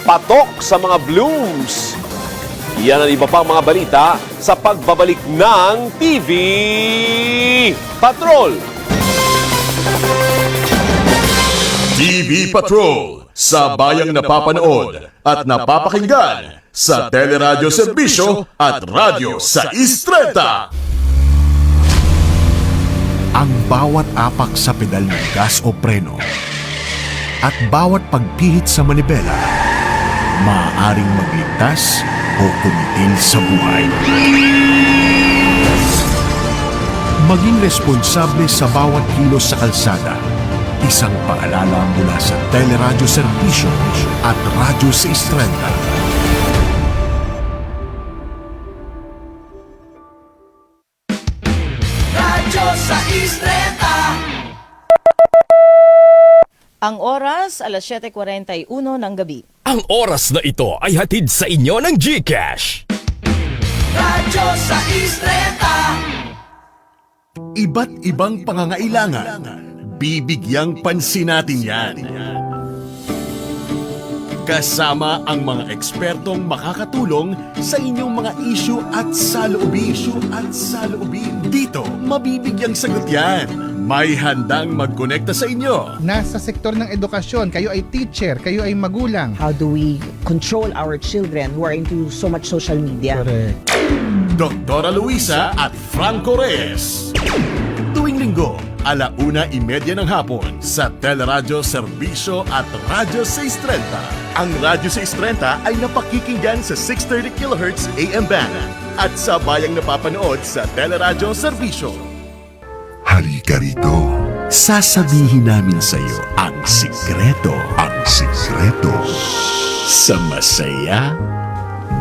patok sa mga blooms. Yan ang iba pang mga balita sa pagbabalik ng TV Patrol. TV Patrol, sa bayang napapanood at napapakinggan sa Teleradyo Serbisyo at Radyo sa Istreta. Ang bawat apak sa pedal ng gas o preno at bawat pagpihit sa manibela maaaring magligtas o kumitil sa buhay. Maging responsable sa bawat kilos sa kalsada. Isang paalala mula sa Teleradyo Serbisyo at Radyo sa Istreta. Radyo sa Istreta. Ang oras, alas 7:41 ng gabi. Ang oras na ito ay hatid sa inyo ng GCash. Radyo sa Istreta. Iba't ibang pangangailangan, bibigyang pansin natin yan. Kasama ang mga ekspertong makakatulong sa inyong mga issue at saloobin. Dito, mabibigyang sagot yan. May handang magkonekta sa inyo. Nasa sektor ng edukasyon, kayo ay teacher, kayo ay magulang. How do we control our children who are into so much social media? Doktora Luisa at Franco Reyes. Tuwing linggo, 1:30 ng hapon sa Teleradyo Serbisyo at Radyo 630. Ang Radyo 630 ay napakikinggan sa 630 kHz AM band at sa bayang napapanood sa Teleradyo Serbisyo. Halika rito. Sasabihin namin sa iyo ang sikreto. Sa masaya,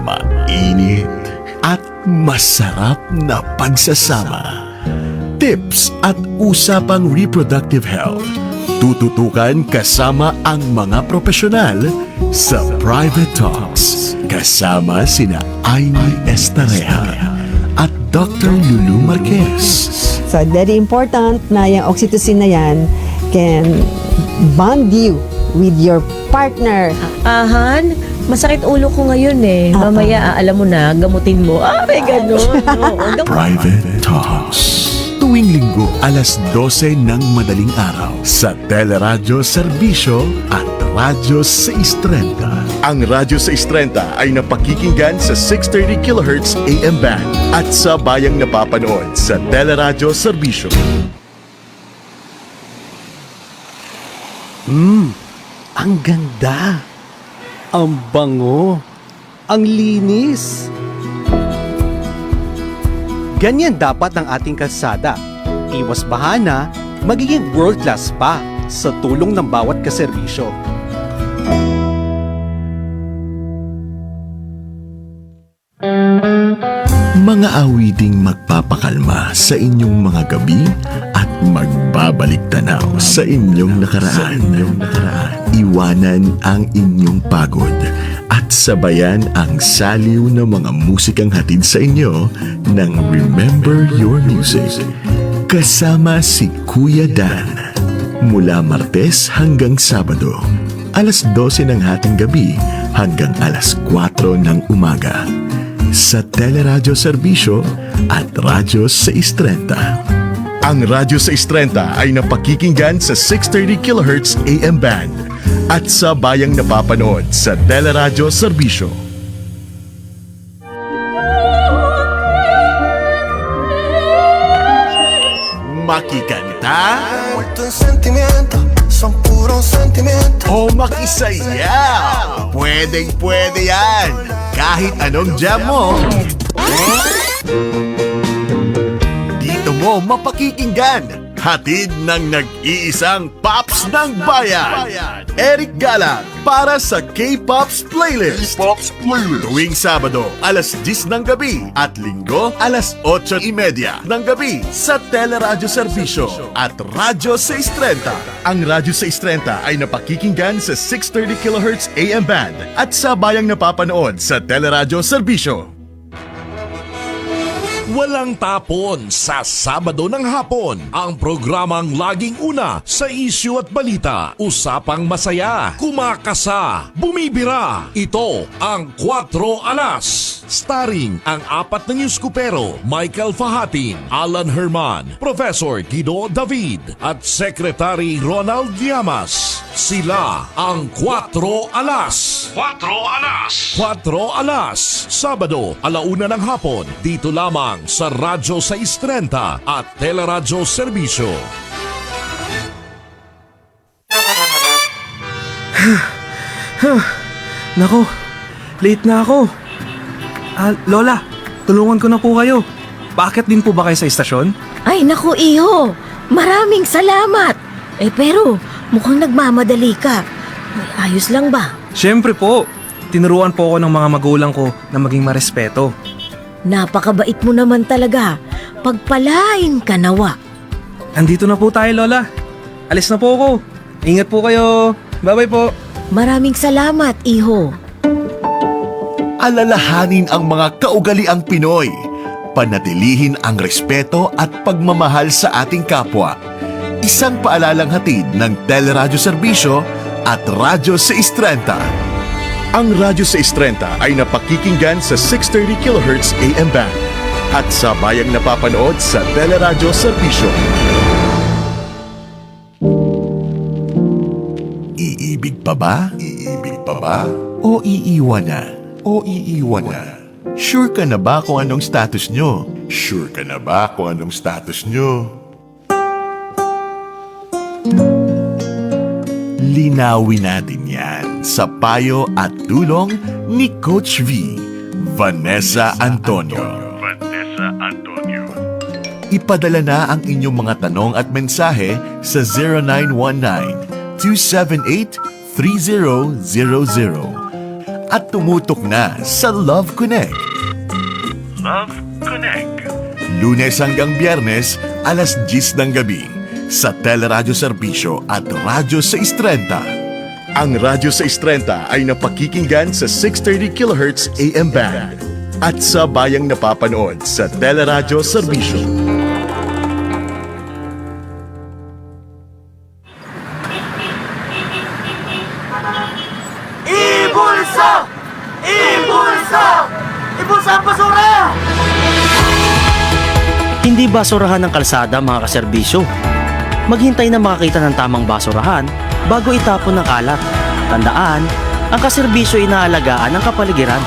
mainit, at masarap na pagsasama. Tips at usapang reproductive health. Tututukan kasama ang mga profesional sa Private Talks. Kasama sina Aimee Estareja at Dr. Lulu Marquez. So, very important na yung oxytocin na yan can bond you with your partner. Han, masakit ulo ko ngayon eh. Mamaya, alam mo na, gamutin mo. May ganun. Private Talks. Tuwing linggo, 12:00 ng madaling araw sa Teleradyo Serbisyo at Radyo 630. Ang Radyo 630 ay napakikinggan sa 630 kHz AM band at sa bayang napapanood sa Teleradyo Serbisyo. Ang ganda, ang bango, ang linis. Ganyan dapat ang ating kalsada. Iwas bahana, magiging world-class pa sa tulong ng bawat kaserbisyo. Mga awiting magpapakalma sa inyong mga gabi at magbabalik tanaw sa inyong nakaraan. Iwanan ang inyong pagod at sabayan ang saliw ng mga musikang hatid sa inyo ng Remember Your Music. Kasama si Kuya Dan. Mula Martes hanggang Sabado, 12:00 ng hating gabi hanggang 4:00 ng umaga. Sa Teleradyo Serbisyo at Radyo 630. Ang Radyo 630 ay napakikinggan sa 630 kHz AM band at sa bayang napapanood sa Teleradyo Serbisyo. Makikanta o makisayaw. Pwedeng-pwede yan. Kahit anong jam mo. Dito mo mapakikinggan. Hatid ng nag-iisang Pops ng Bayan. Eric Galang para sa K-Pops Playlist. Tuwing Sabado, 10:00 ng gabi at Linggo, 8:30 ng gabi sa Teleradyo Serbisyo at Radyo 630. Ang Radyo 630 ay napakikinggan sa 630 kHz AM band at sa bayang napapanood sa Teleradyo Serbisyo. Walang tapon sa Sabado ng hapon. Ang programang laging una sa isyu at balita. Usapang masaya, kumakasa, bumibira. Ito ang 4 Alas. Starring ang 4 na newskupero, Michael Fahatin, Alan Herman, Professor Guido David at Secretary Ronald Llamas. Sila ang 4 Alas. 4 Alas. 4 Alas. Sabado, 1:00 ng hapon. Dito lamang sa Radyo 630 at Teleradyo Serbisyo. Nako, late na ako. Lola, tulungan ko na po kayo. Bakit din po ba kayo sa istasyon? Ay, naku, iho. Maraming salamat. Pero mukhang nagmamadali ka. Ayos lang ba? Siyempre po. Tinuruan po ako ng mga magulang ko na maging marespeto. Napakabait mo naman talaga. Pagpalain ka nawa. Andito na po tayo, Lola. Alis na po ako. Ingat po kayo. Bye-bye po. Maraming salamat, iho. Alalahanin ang mga kaugaliang Pinoy. Panatilihin ang respeto at pagmamahal sa ating kapwa. Isang paalalang hatid ng Teleradyo Serbisyo at Radyo 630. Ang Radyo 630 ay napakikinggan sa 630 kHz AM band at sa bayang napapanood sa Teleradyo Serbisyo. Iibig pa ba? Iibig pa ba? O iiwan na? O iiwan na? Sure ka na ba kung anong status nyo? Sure ka na ba kung anong status nyo? Linawin natin yan sa payo at tulong ni Coach V, Vanessa Antonio. Ipadala na ang inyong mga tanong at mensahe sa 0919-278-3000 at tumutok na sa Love Connect. Love Connect. Lunes hanggang Biyernes, alas 10 ng gabi sa Teleradyo Serbisyo at Radyo 630. Ang Radyo 630 ay napakikinggan sa 630 kHz AM band at sa bayang napapanood sa Teleradyo Serbisyo. Ibulsa! Ibulsa! Ibulsa ang basura! Hindi basurahan ng kalsada, mga kaserbisyo. Maghintay na makakita ng tamang basurahan bago itapon ng kalat. Tandaan, ang kaserbisyo ay inaalagaan ng kapaligiran.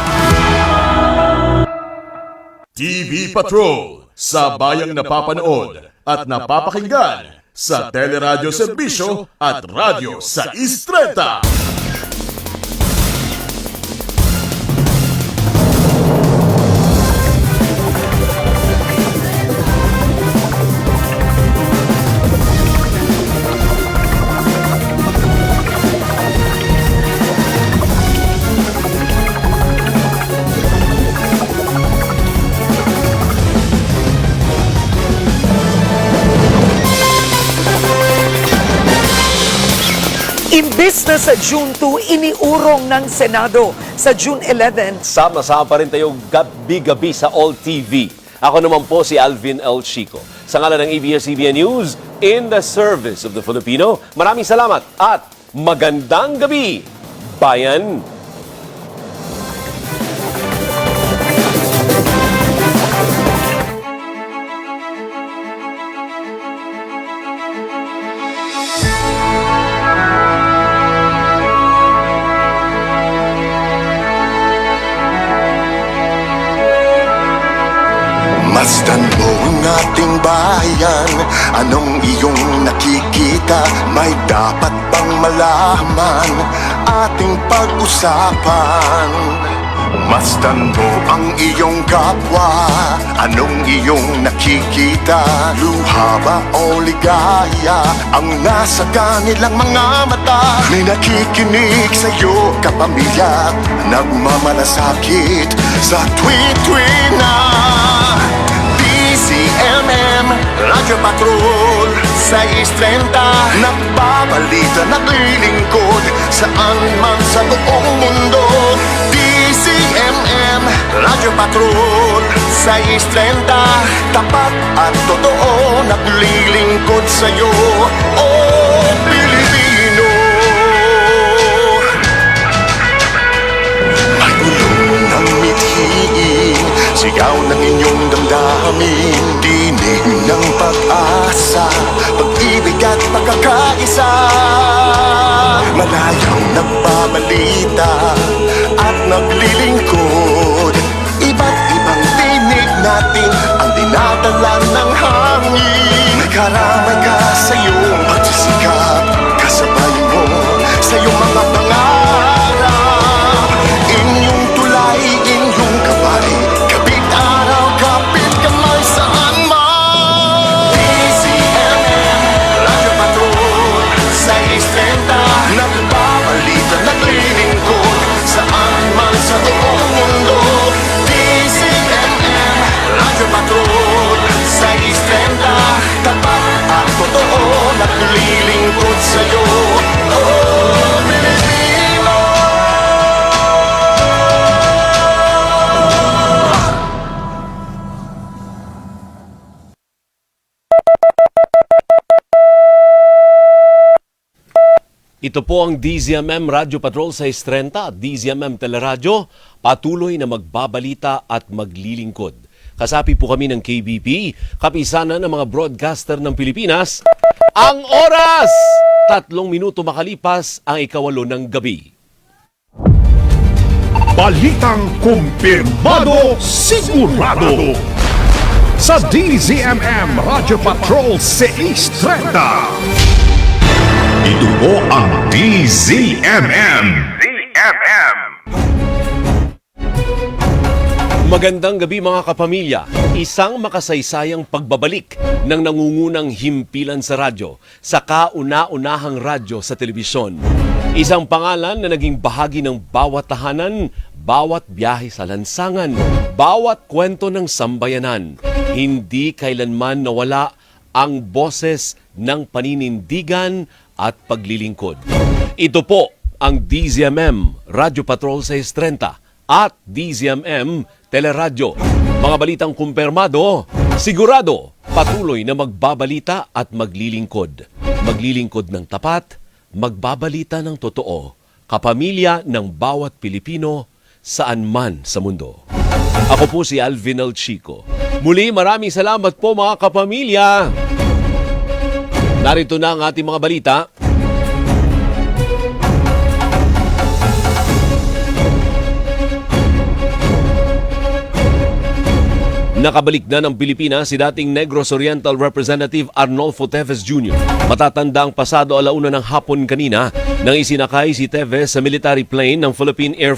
TV Patrol, sa bayang napapanood at napapakinggan sa Teleradyo Serbisyo at Radyo 630. Imbis na sa June 2, iniurong ng Senado sa June 11. Sama-sama pa rin tayo gabi-gabi sa All TV. Ako naman po si Alvin L. Chico. Sa ngalan ng ABS-CBN News, in the service of the Filipino, maraming salamat at magandang gabi, bayan! Masdan mo ang ating bayan, anong iyong nakikita? May dapat bang malaman ating pag-usapan? Masdan mo ang iyong kapwa, anong iyong nakikita? Luha ba o ligaya ang nasa kanilang mga mata? May nakikinig sa'yo, kapamilya, nagmamalasakit sa tweet-tweet na DCMM, Radyo Patrol, 630. Nagbabalita, naglilingkod, saan man sa buong mundo. DCMM, Radyo Patrol, 6:30, tapat at totoo, naglilingkod sa'yo, oh Pilipino. Magulong ng mithiin, sigaw ng inyong damdamin, tinig ng pag-asa, pag-ibig at pagkakaisa. Malayang nagbabalita at naglilingkod, iba't ibang tinig natin ang dinadala ng hangin. May karamay ka sa iyong pagsisikap, kasabay mo sa iyong mga pangarap. Inyong tulay, inyong gabay, kapit araw, kapit kamay saan man. DZMM, Radyo Patrol, 6:30, nagbabalita, naglilingkod, saan man sa buong mundo. DZMM, Radyo Patrol, 6:30, tapat at totoo, naglilingkod sa'yo, oh Pilipino. Ito po ang DZMM Radyo Patrol 6:30 at DZMM Teleradyo, patuloy na magbabalita at maglilingkod. Kasapi po kami ng KBP, kapisanan ng mga broadcaster ng Pilipinas. Ang oras! 3 minuto makalipas ang 8:08 ng gabi. Balitang kumpirmado, sigurado. Sa DZMM Radyo Patrol 6:30. Ito po ang DZMM. Magandang gabi mga kapamilya. Isang makasaysayang pagbabalik ng nangungunang himpilan sa radyo, sa kauna-unahang radyo sa telebisyon. Isang pangalan na naging bahagi ng bawat tahanan, bawat biyahe sa lansangan, bawat kwento ng sambayanan. Hindi kailanman nawala ang boses ng paninindigan at paglilingkod. Ito po ang DZMM Radyo Patrol 6:30 at DZMM Teleradyo. Mga balitang kumpirmado, sigurado, patuloy na magbabalita at maglilingkod. Maglilingkod ng tapat, magbabalita ng totoo, kapamilya ng bawat Pilipino saan man sa mundo. Ako po si Alvin El Chico. Muli maraming salamat po mga kapamilya. Narito na ang ating mga balita. Nakabalik na ng Pilipinas si dating Negros Oriental Representative Arnolfo Teves Jr. Matatanda ang pasado 1:00 ng hapon kanina nang isinakay si Teves sa military plane ng Philippine Air